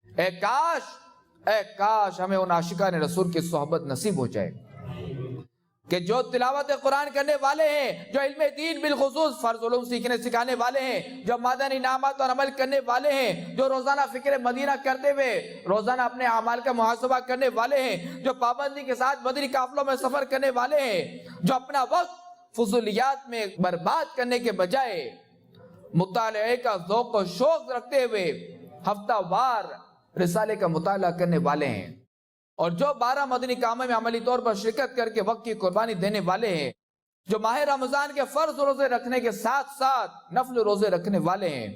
اے کاش ہمیں ان عاشقان رسول کی صحبت نصیب ہو جائے کہ جو تلاوت قرآن کرنے والے ہیں، جو علم دین بالخصوص فرض علوم سیکھنے سکھانے والے ہیں، جو مادہ انعامات اور عمل کرنے والے ہیں، جو روزانہ فکر مدینہ کرتے ہوئے روزانہ اپنے اعمال کا محاسبہ کرنے والے ہیں، جو پابندی کے ساتھ مدنی قافلوں میں سفر کرنے والے ہیں، جو اپنا وقت فضولیات میں برباد کرنے کے بجائے مطالعے کا ذوق و شوق رکھتے ہوئے ہفتہ وار رسالے کا مطالعہ کرنے والے ہیں، اور جو 12 مدنی کاموں میں عملی طور پر شرکت کر کے وقت کی قربانی دینے والے ہیں، جو ماہ رمضان کے فرض روزے رکھنے کے ساتھ ساتھ نفل روزے رکھنے والے ہیں،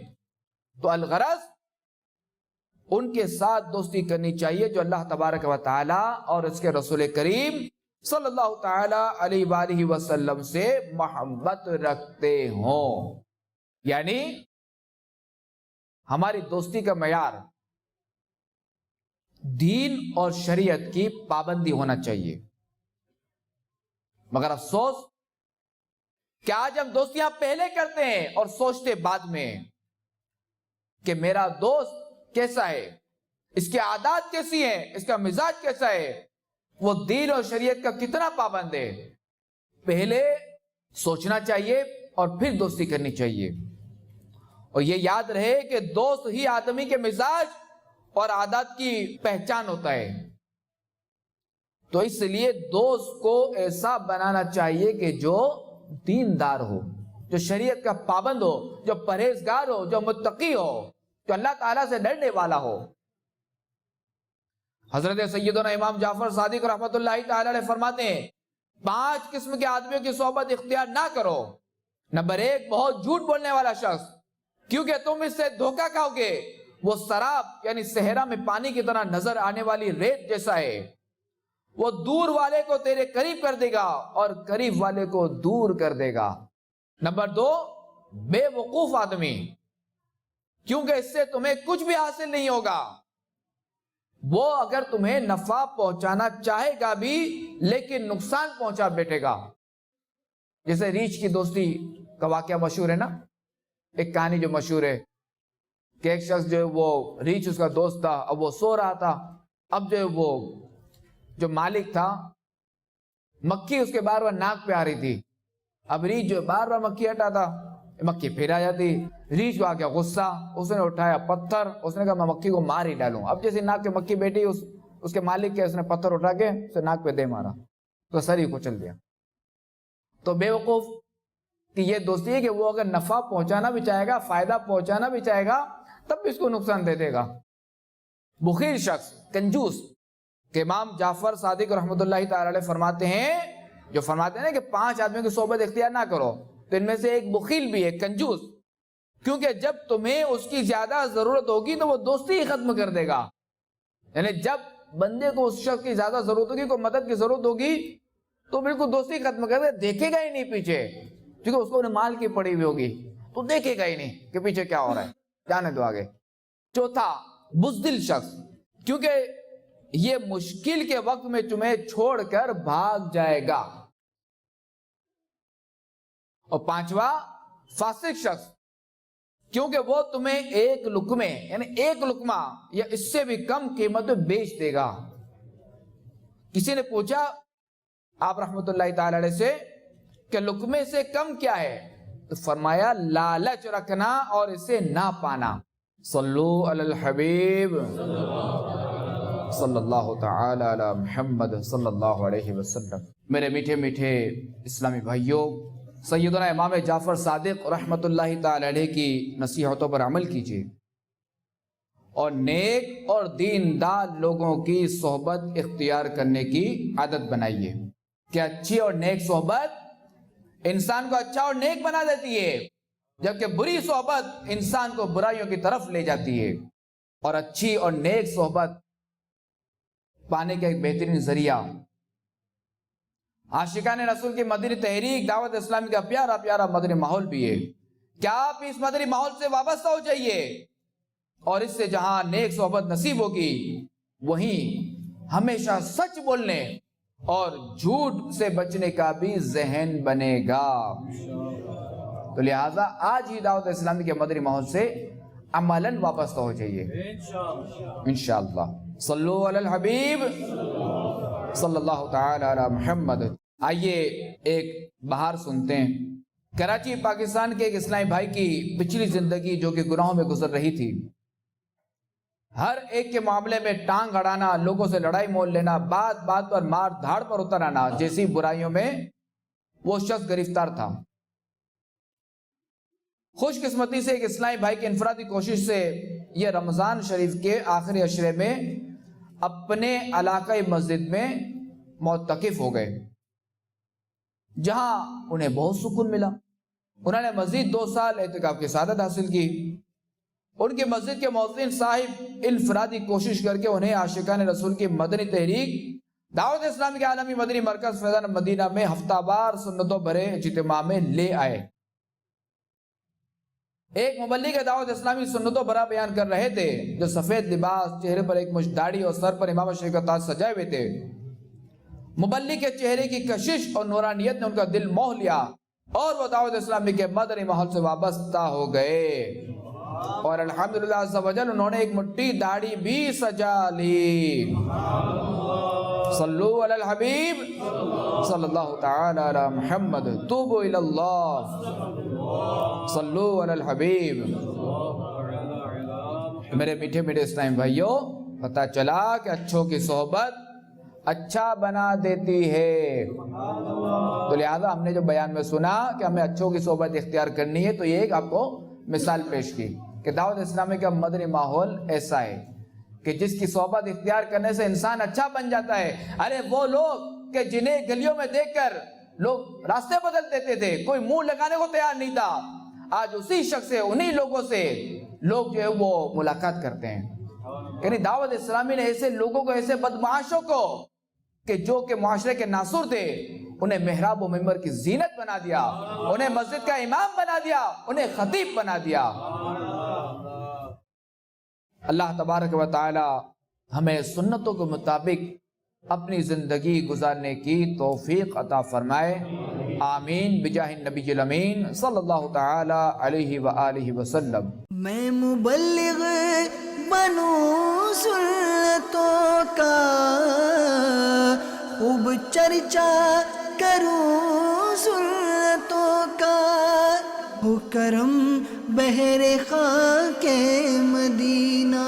تو الغرض ان کے ساتھ دوستی کرنی چاہیے جو اللہ تبارک و تعالی اور اس کے رسول کریم صلی اللہ تعالی علیہ وآلہ وسلم سے محبت رکھتے ہوں۔ یعنی ہماری دوستی کا معیار دین اور شریعت کی پابندی ہونا چاہیے، مگر افسوس کہ آج ہم دوستیاں پہلے کرتے ہیں اور سوچتے بعد میں کہ میرا دوست کیسا ہے، اس کی عادات کیسی ہیں، اس کا مزاج کیسا ہے، وہ دین اور شریعت کا کتنا پابند ہے، پہلے سوچنا چاہیے اور پھر دوستی کرنی چاہیے. اور یہ یاد رہے کہ دوست ہی آدمی کے مزاج اور عادات کی پہچان ہوتا ہے. تو اس لیے دوست کو ایسا بنانا چاہیے کہ جو دیندار ہو، جو شریعت کا پابند ہو، جو پرہیزگار ہو، جو متقی ہو، جو اللہ تعالیٰ سے ڈرنے والا ہو. حضرت سیدنا امام جعفر صادق رحمۃ اللہ تعالی علیہ فرماتے ہیں 5 قسم کے آدمیوں کی صحبت اختیار نہ کرو. نمبر 1، بہت جھوٹ بولنے والا شخص، کیونکہ تم اس سے دھوکہ کھاؤ گے. وہ سراب یعنی صحرا میں پانی کی طرح نظر آنے والی ریت جیسا ہے. وہ دور والے کو تیرے قریب کر دے گا اور قریب والے کو دور کر دے گا. نمبر 2، بے وقوف آدمی، کیونکہ اس سے تمہیں کچھ بھی حاصل نہیں ہوگا. وہ اگر تمہیں نفع پہنچانا چاہے گا بھی لیکن نقصان پہنچا بیٹھے گا. جیسے ریچھ کی دوستی کا واقعہ مشہور ہے نا، ایک کہانی جو مشہور ہے کہ ایک شخص جو وہ ریچھ اس کا دوست تھا، اب وہ سو رہا تھا. اب جو وہ جو مالک تھا، مکھی اس کے بار بار ناک پہ آ رہی تھی. اب ریچھ جو بار بار مکھی ہٹاتا، مکھی پھر آ جاتی. ریچھ کو آ گیا غصہ، اس نے اٹھایا پتھر، اس نے کہا میں مکھی کو مار ہی ڈالوں. اب جیسے ناک پہ مکھی بیٹھی، اس کے مالک کے اس نے پتھر اٹھا کے اسے ناک پہ دے مارا تو سر ہی کچل دیا. تو بے وقوف کہ یہ دوستی ہے کہ وہ اگر نفع پہنچانا بھی چاہے گا، فائدہ پہنچانا بھی چاہے گا، تب بھی اس کو نقصان دے دے گا. بخیل شخص، کنجوس، کہ امام جعفر صادق رحمۃ اللہ تعالی علیہ فرماتے ہیں کہ 5 آدمیوں کی صحبت اختیار نہ کرو. تو ان میں سے ایک بخیل بھی ہے، کنجوس، کیونکہ جب تمہیں اس کی زیادہ ضرورت ہوگی تو وہ دوستی ہی ختم کر دے گا. یعنی جب بندے کو اس شخص کی زیادہ ضرورت ہوگی، کوئی مدد کی ضرورت ہوگی، تو بالکل دوستی ختم کر دے. دیکھے گا ہی نہیں پیچھے، کیونکہ اس کو مال کی پڑی ہوئی ہوگی تو دیکھے گا ہی نہیں کہ پیچھے کیا ہو رہا ہے، جانے دو آگے. چوتھا، بزدل شخص، کیونکہ یہ مشکل کے وقت میں تمہیں چھوڑ کر بھاگ جائے گا. اور 5واں، فاسق شخص، کیونکہ وہ تمہیں ایک لقمے یعنی ایک لقمہ یا اس سے بھی کم قیمت میں بیچ دے گا. کسی نے پوچھا آپ رحمت اللہ تعالی علیہ سے کہ لقمے سے کم کیا ہے؟ تو فرمایا لالچ رکھنا اور اسے نہ پانا. صلو علی الحبیب صلی اللہ تعالی علی محمد صلی اللہ علیہ وسلم. میرے میٹھے میٹھے اسلامی بھائیوں، سیدنا امام جعفر صادق رحمت اللہ تعالی علیہ کی نصیحتوں پر عمل کیجیے اور نیک اور دیندار لوگوں کی صحبت اختیار کرنے کی عادت بنائیے. کہ اچھی اور نیک صحبت انسان کو اچھا اور نیک بنا دیتی ہے، جبکہ بری صحبت انسان کو برائیوں کی طرف لے جاتی ہے. اور اچھی اور نیک صحبت پانے کا ایک بہترین ذریعہ عاشقان رسول کی مدنی تحریک دعوت اسلامی کا پیارا پیارا مدنی ماحول بھی ہے. کیا آپ اس مدنی ماحول سے وابستہ ہو جائیے، اور اس سے جہاں نیک صحبت نصیب ہوگی وہیں ہمیشہ سچ بولنے اور جھوٹ سے بچنے کا بھی ذہن بنے گا. تو لہٰذا آج ہی دعوت اسلامی کے مدنی ماحول سے عملاً وابستہ ہو جائیے انشاءاللہ. صلو علی الحبیب صلی اللہ تعالی علی محمد. آئیے ایک بہار سنتے ہیں. کراچی پاکستان کے ایک اسلامی بھائی کی پچھلی زندگی جو کہ گناہوں میں گزر رہی تھی، ہر ایک کے معاملے میں ٹانگ اڑانا، لوگوں سے لڑائی مول لینا، بات بات پر مار دھاڑ پر اتر آنا جیسی برائیوں میں وہ شخص گرفتار تھا. خوش قسمتی سے ایک اسلامی بھائی کی انفرادی کوشش سے یہ رمضان شریف کے آخری عشرے میں اپنے علاقائی مسجد میں معتکف ہو گئے، جہاں انہیں بہت سکون ملا. انہوں نے مزید 2 سال اعتکاف کی سعادت حاصل کی. ان کی مسجد کے مؤذن صاحب انفرادی کوشش کر کے انہیں عاشقان رسول کی مدنی تحریک دعوت اسلامی کے عالمی مدنی مرکز فیضان مدینہ میں ہفتہ وار سنتوں بھرے اجتماع میں لے آئے. ایک مبلغ دعوت اسلامی سنتوں بھرا بیان کر رہے تھے، جو سفید لباس، چہرے پر ایک مشت داڑھی اور سر پر امام شریف کا تاج سجائے ہوئے تھے. مبلغ کے چہرے کی کشش اور نورانیت نے ان کا دل موہ لیا اور وہ دعوت اسلامی کے مدنی ماحول سے وابستہ ہو گئے. اور الحمدللہ عز و جل انہوں نے ایک مٹھی داڑھی بھی سجا لی. صلو علی الحبیب صلی اللہ تعالی علی محمد توبوا الی اللہ صلو علی الحبیب. میرے میٹھے میٹھے اسلام بھائیوں، پتہ چلا کہ اچھوں کی صحبت اچھا بنا دیتی ہے. تو لہذا ہم نے جو بیان میں سنا کہ ہمیں اچھوں کی صحبت اختیار کرنی ہے، تو یہ ایک آپ کو مثال پیش کی کہ دعوت اسلامی کا مدنی ماحول ایسا ہے کہ جس کی صحبت اختیار کرنے سے انسان اچھا بن جاتا ہے. ارے وہ لوگ کہ جنہیں گلیوں میں دیکھ کر لوگ راستے بدل دیتے تھے، کوئی منہ لگانے کو تیار نہیں تھا، آج اسی شخص سے، انہی لوگوں سے لوگ جو ہے وہ ملاقات کرتے ہیں. یعنی دعوت اسلامی نے ایسے لوگوں کو، ایسے بدمعاشوں کو کہ جو کہ معاشرے کے ناصر تھے، انہیں محراب و منبر کی زینت بنا دیا، انہیں مسجد کا امام بنا دیا، انہیں خطیب بنا دیا. اللہ تبارک و تعالی ہمیں سنتوں کے مطابق اپنی زندگی گزارنے کی توفیق عطا فرمائے. آمین بجاہ النبی الامین صلی اللہ تعالی علیہ وآلہ وسلم. میں مبلغ بنوں سنتوں کا، خوب چرچا کروں سنتوں کا، ہو کرم بہر خاک مدینہ.